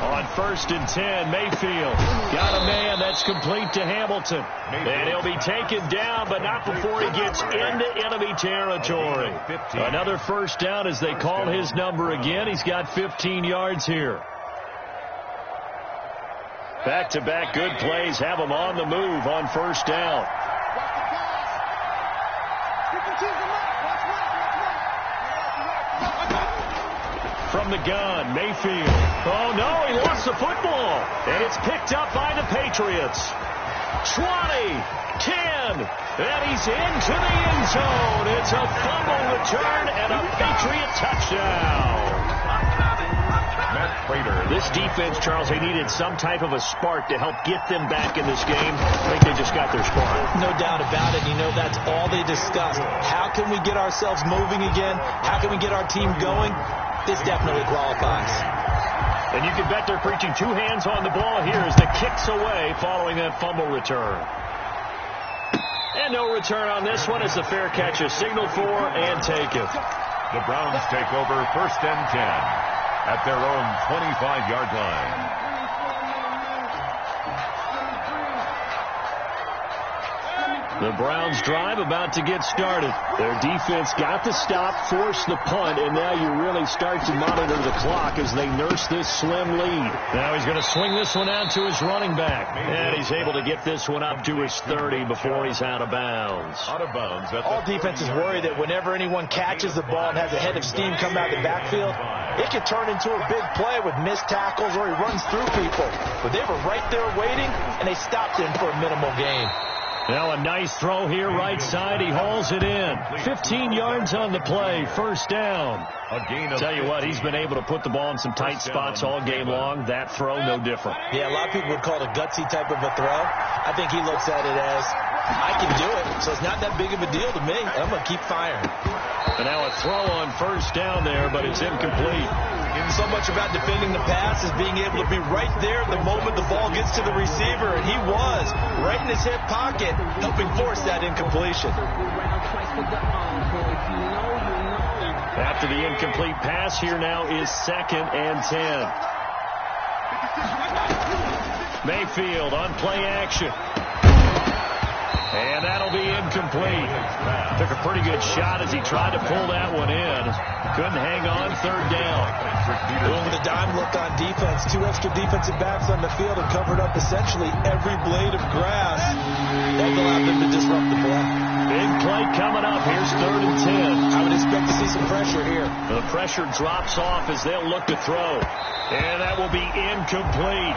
Speaker 1: On 1st and 10, Mayfield got a man that's complete to Hamilton. And he'll be taken down, but not before he gets into enemy territory. Another first down as they call his number again. He's got 15 yards here. Back-to-back good plays have him on the move on first down. From the gun, Mayfield. Oh, no, he lost the football. And it's picked up by the Patriots. 20, 10, and he's into the end zone. It's a fumble return and a Patriot touchdown. This defense, Charles, they needed some type of a spark to help get them back in this game. I think they just got their spark.
Speaker 3: No doubt about it. You know, that's all they discussed. How can we get ourselves moving again? How can we get our team going? This definitely qualifies.
Speaker 1: And you can bet they're preaching 2 hands on the ball here as the kick's away following that fumble return. And no return on this one as the fair catch is signaled for and taken.
Speaker 2: The Browns take over 1st and 10 at their own 25-yard line.
Speaker 1: The Browns drive about to get started. Their defense got the stop, forced the punt, and now you really start to monitor the clock as they nurse this slim lead. Now he's going to swing this one out to his running back. And he's able to get this one up to his 30 before he's out of bounds.
Speaker 3: All defenses worry that whenever anyone catches the ball and has a head of steam come out of the backfield, it could turn into a big play with missed tackles or he runs through people. But they were right there waiting, and they stopped him for a minimal gain.
Speaker 1: Now a nice throw here right side. He hauls it in. 15 yards on the play. First down. Tell you what, he's been able to put the ball in some tight spots all game long. That throw, no different.
Speaker 3: Yeah, a lot of people would call it a gutsy type of a throw. I think he looks at it as, I can do it, so it's not that big of a deal to me. I'm going to keep firing.
Speaker 1: And now a throw on first down there, but it's incomplete.
Speaker 3: So much about defending the pass is being able to be right there the moment the ball gets to the receiver, and he was right in his hip pocket, helping force that incompletion.
Speaker 1: After the incomplete pass, here now is 2nd and 10. Mayfield on play action. And that'll be incomplete. Took a pretty good shot as he tried to pull that one in. Couldn't hang on. 3rd down.
Speaker 3: Doing the dime look on defense. 2 extra defensive backs on the field and covered up essentially every blade of grass. That allowed them to disrupt the play.
Speaker 1: Big play coming up. Here's 3rd and 10.
Speaker 3: I would expect to see some pressure here.
Speaker 1: The pressure drops off as they'll look to throw. And that will be incomplete.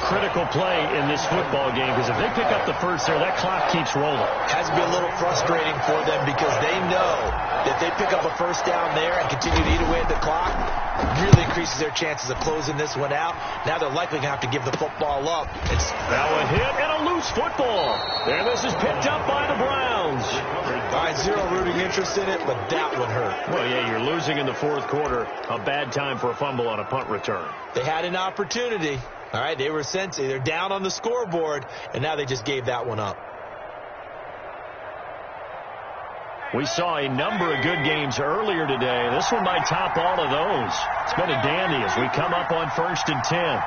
Speaker 1: Critical play in this football game, because if they pick up the first there, that clock keeps rolling.
Speaker 3: Has to be a little frustrating for them because they know that they pick up a first down there and continue to eat away at the clock, really increases their chances of closing this one out. Now they're likely going to have to give the football up.
Speaker 1: Now a hit and a loose football. And this is picked up by the Browns.
Speaker 3: All right, zero rooting interest in it, but that one hurt.
Speaker 1: Well, yeah, you're losing in the 4th quarter. A bad time for a fumble on a punt return.
Speaker 3: They had an opportunity. All right, they were sensitive. They're down on the scoreboard, and now they just gave that one up.
Speaker 1: We saw a number of good games earlier today. This one might top all of those. It's been a dandy as we come up on 1st and 10.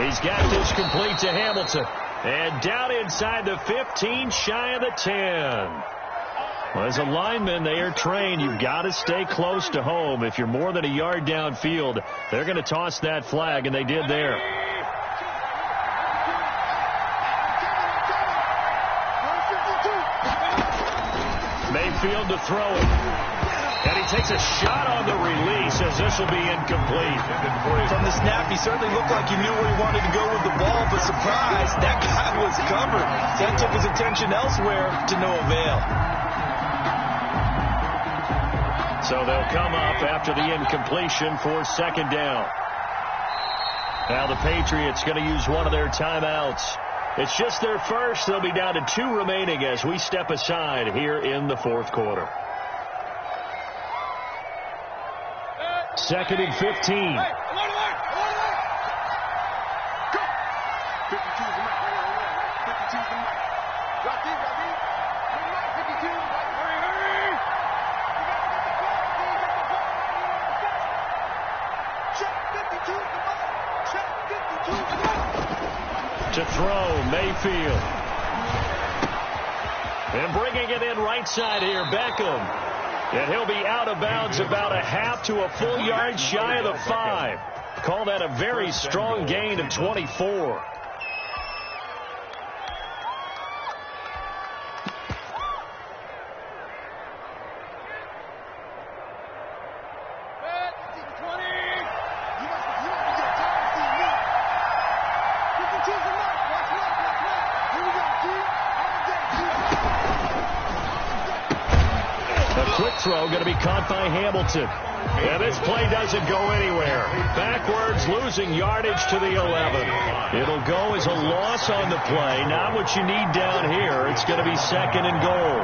Speaker 1: He's got this complete to Hamilton. And down inside the 15, shy of the 10. Well, as a lineman, they are trained. You've got to stay close to home. If you're more than a yard downfield, they're going to toss that flag, and they did there. Mayfield to throw it. And he takes a shot on the release as this will be incomplete.
Speaker 3: From the snap, he certainly looked like he knew where he wanted to go with the ball, but surprise, that guy was covered. That took his attention elsewhere to no avail.
Speaker 1: So they'll come up after the incompletion for 2nd down. Now the Patriots going to use one of their timeouts. It's just their first. They'll be down to 2 remaining as we step aside here in the 4th quarter. 2nd and 15. To throw, Mayfield. And bringing it in right side here, Beckham. And he'll be out of bounds about a half to a full yard shy of the 5. Call that a very strong gain of 24. Throw going to be caught by Hamilton. And this play doesn't go anywhere. Backwards, losing yardage to the 11. It'll go as a loss on the play. Not what you need down here. It's going to be 2nd and goal.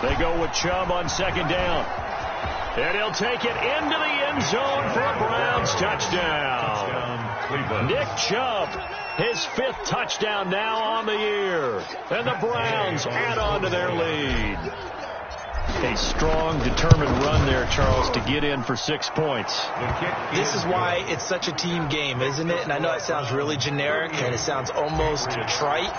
Speaker 1: They go with Chubb on 2nd down. And he'll take it into the end zone for a Browns touchdown. Nick Chubb, his 5th touchdown now on the year. And the Browns add on to their lead. A strong, determined run there, Charles, to get in for 6 points.
Speaker 3: This is why it's such a team game, isn't it? And I know it sounds really generic and it sounds almost trite,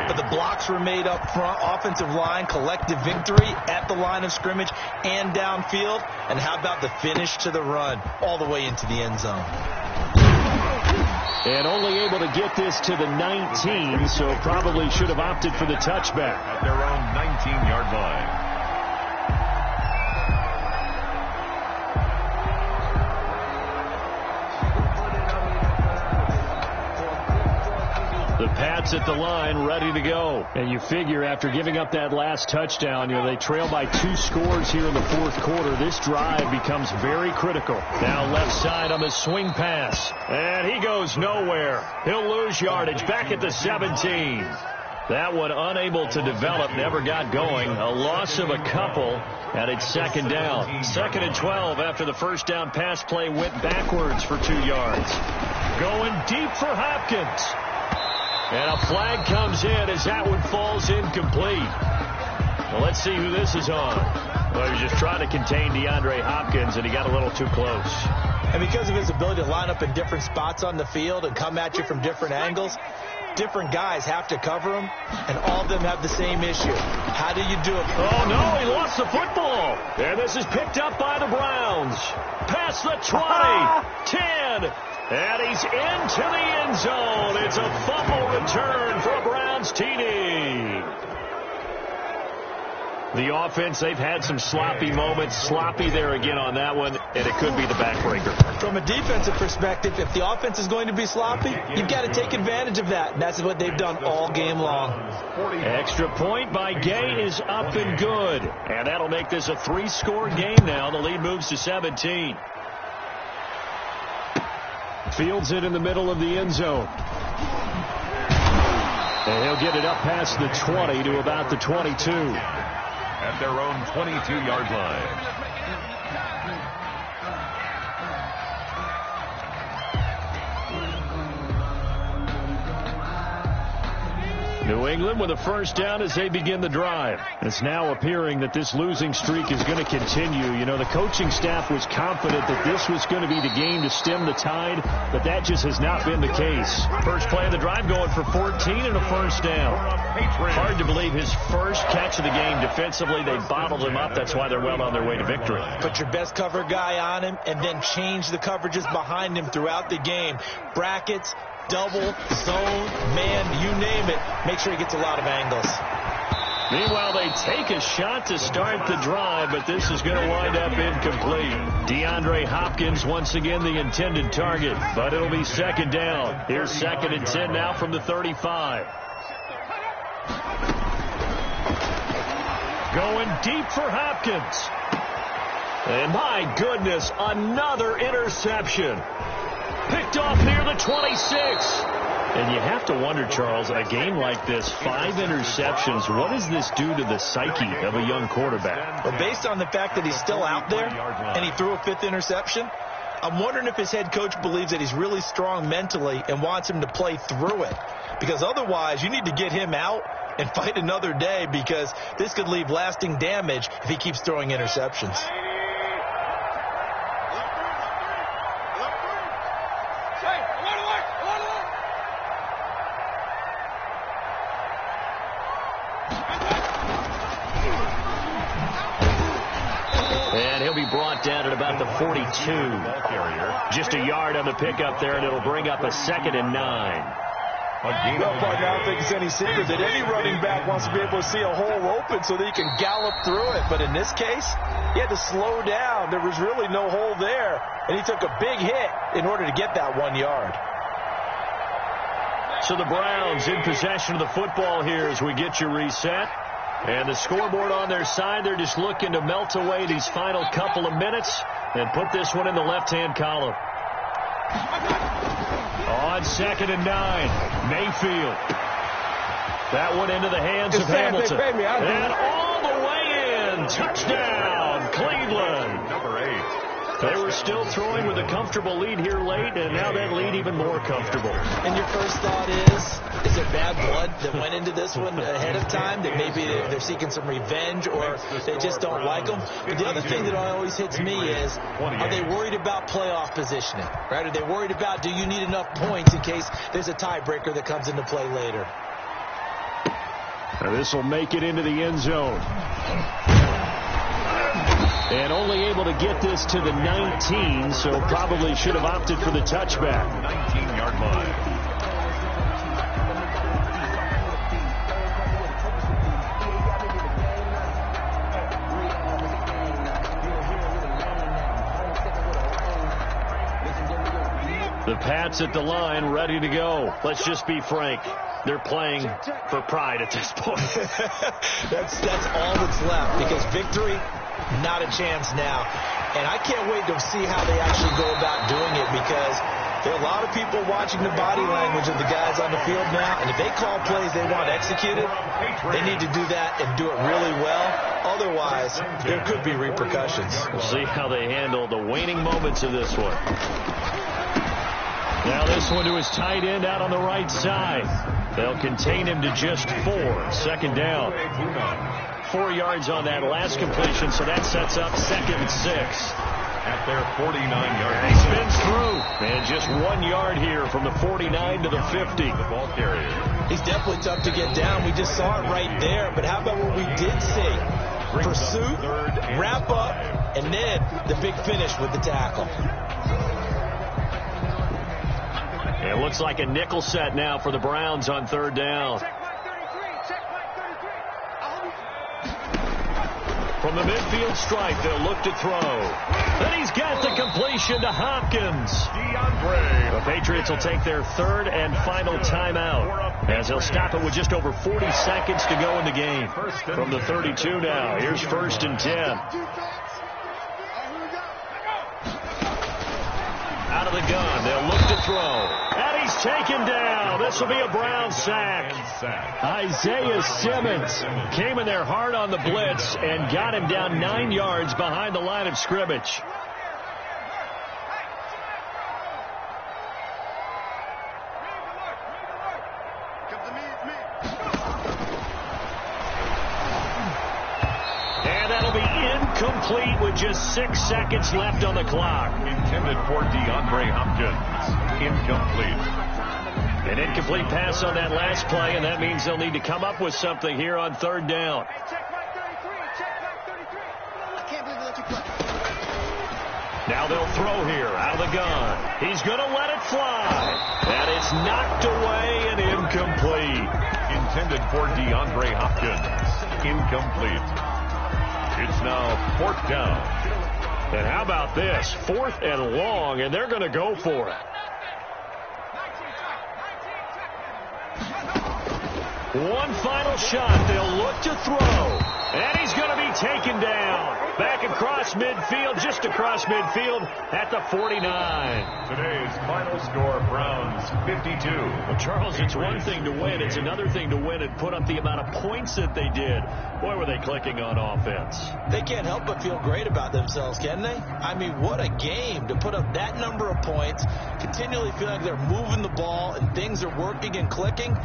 Speaker 3: but the blocks were made up front, offensive line, collective victory at the line of scrimmage and downfield. And how about the finish to the run all the way into the end zone?
Speaker 1: And only able to get this to the 19, so probably should have opted for the touchback.
Speaker 2: At their own 19-yard line.
Speaker 1: The Pats at the line, ready to go. And you figure after giving up that last touchdown, they trail by 2 scores here in the 4th quarter. This drive becomes very critical. Now left side on the swing pass. And he goes nowhere. He'll lose yardage back at the 17. That one unable to develop, never got going. A loss of a couple, and it's 2nd down. 2nd and 12 after the first down pass play went backwards for 2 yards. Going deep for Hopkins. And a flag comes in as that one falls incomplete. Well, let's see who this is on. Well, he was just trying to contain DeAndre Hopkins, and he got a little too close.
Speaker 3: And because of his ability to line up in different spots on the field and come at you from different angles, different guys have to cover him, and all of them have the same issue. How do you do it?
Speaker 1: Oh, no, he lost the football. And this is picked up by the Browns. Pass across the 20, 10, and he's into the end zone. It's a fumble return for Browns TD. The offense, they've had some sloppy moments. Sloppy there again on that one, and it could be the backbreaker.
Speaker 3: From a defensive perspective, if the offense is going to be sloppy, you've got to take advantage of that. And that's what they've done all game long.
Speaker 1: Extra point by Gay is up and good. And that'll make this a 3-score game now. The lead moves to 17. Fields it in the middle of the end zone. And he'll get it up past the 20 to about the 22.
Speaker 2: At their own 22-yard line.
Speaker 1: New England with a first down as they begin the drive. It's now appearing that this losing streak is going to continue. You know, the coaching staff was confident that this was going to be the game to stem the tide, but that just has not been the case. First play of the drive going for 14 and a first down. Hard to believe his first catch of the game. Defensively, they bottled him up. That's why they're well on their way to victory.
Speaker 3: Put your best cover guy on him and then change the coverages behind him throughout the game. Brackets, double, zone, man, you name it. Make sure he gets a lot of angles.
Speaker 1: Meanwhile, they take a shot to start the drive, but this is going to wind up incomplete. DeAndre Hopkins once again the intended target, but it'll be second down. Here's 2nd and 10 now from the 35. Going deep for Hopkins. And my goodness, another interception. Picked off near the 26. And you have to wonder, Charles, a game like this, 5 interceptions, what does this do to the psyche of a young quarterback?
Speaker 3: Well, based on the fact that he's still out there and he threw a 5th interception, I'm wondering if his head coach believes that he's really strong mentally and wants him to play through it. Because otherwise, you need to get him out and fight another day, because this could leave lasting damage if he keeps throwing interceptions.
Speaker 1: And he'll be brought down at about the 42. Just a yard on the pickup there, and it'll bring up a 2nd and 9.
Speaker 5: Well, partner, I don't think it's any secret that any running back wants to be able to see a hole open so that he can gallop through it. But in this case, he had to slow down. There was really no hole there, and he took a big hit in order to get that 1 yard.
Speaker 1: So the Browns in possession of the football here as we get you reset. And the scoreboard on their side, they're just looking to melt away these final couple of minutes and put this one in the left-hand column. On 2nd and 9, Mayfield. That one into the hands of Hamilton. And all the way in. Touchdown, Cleveland.
Speaker 2: Number 8.
Speaker 1: They were still throwing with a comfortable lead here late, and now that lead even more comfortable.
Speaker 3: And your first thought is there bad blood that went into this one ahead of time, that maybe they're seeking some revenge or they just don't like them? But the other thing that always hits me is, are they worried about playoff positioning? Right? Are they worried about, do you need enough points in case there's a tiebreaker that comes into play later?
Speaker 1: Now this will make it into the end zone. And only able to get this to the 19, so probably should have opted for the touchback.
Speaker 2: 19-yard line.
Speaker 1: The Pats at the line, ready to go. Let's just be frank. They're playing for pride at this point.
Speaker 3: That's all that's left, because victory, not a chance now. And I can't wait to see how they actually go about doing it, because there are a lot of people watching the body language of the guys on the field now. And if they call plays they want executed, they need to do that and do it really well. Otherwise, there could be repercussions.
Speaker 1: We'll see how they handle the waning moments of this one. Now this one to his tight end out on the right side. They'll contain him to just 4. 2nd down. 4 yards on that last completion, so that sets up 2nd and 6.
Speaker 2: At their 49-yard line.
Speaker 1: He spins through. And just 1 yard here from the 49 to the 50.
Speaker 2: The ball carrier.
Speaker 3: He's definitely tough to get down. We just saw it right there. But how about what we did see? Pursuit, wrap up, And then the big finish with the tackle.
Speaker 1: It looks like a nickel set now for the Browns on third down. From the midfield stripe, they'll look to throw. And he's got the completion to Hopkins. The Patriots will take their third and final timeout, as they'll stop it with just over 40 seconds to go in the game. From the 32 now, here's 1st and 10. Out of the gun, they'll look to throw. And he's taken down. This will be a Brown sack. Isaiah Simmons came in there hard on the blitz and got him down 9 yards behind the line of scrimmage. And that'll be incomplete with just 6 seconds left on the clock.
Speaker 2: Intended for DeAndre Hopkins. Incomplete.
Speaker 1: An incomplete pass on that last play, and that means they'll need to come up with something here on third down. Now they'll throw here out of the gun. He's going to let it fly. And it's knocked away and incomplete.
Speaker 2: Intended for DeAndre Hopkins. Incomplete. It's now 4th down.
Speaker 1: And how about this? 4th and long, and they're going to go for it. One final shot. They'll look to throw. And he's going to be taken down. Back across midfield, just across midfield at the 49.
Speaker 2: Today's final score, Browns 52.
Speaker 1: Well, Charles, it's one thing to win. It's another thing to win and put up the amount of points that they did. Boy, were they clicking on offense.
Speaker 3: They can't help but feel great about themselves, can they? I mean, what a game to put up that number of points, continually feel like they're moving the ball and things are working and clicking.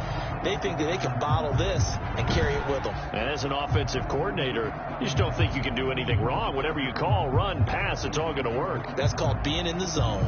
Speaker 3: They think that they can bottle this and carry it with them.
Speaker 1: And as an offensive coordinator, you just don't think you can do anything wrong. Whatever you call, run, pass, it's all going to work.
Speaker 3: That's called being in the zone.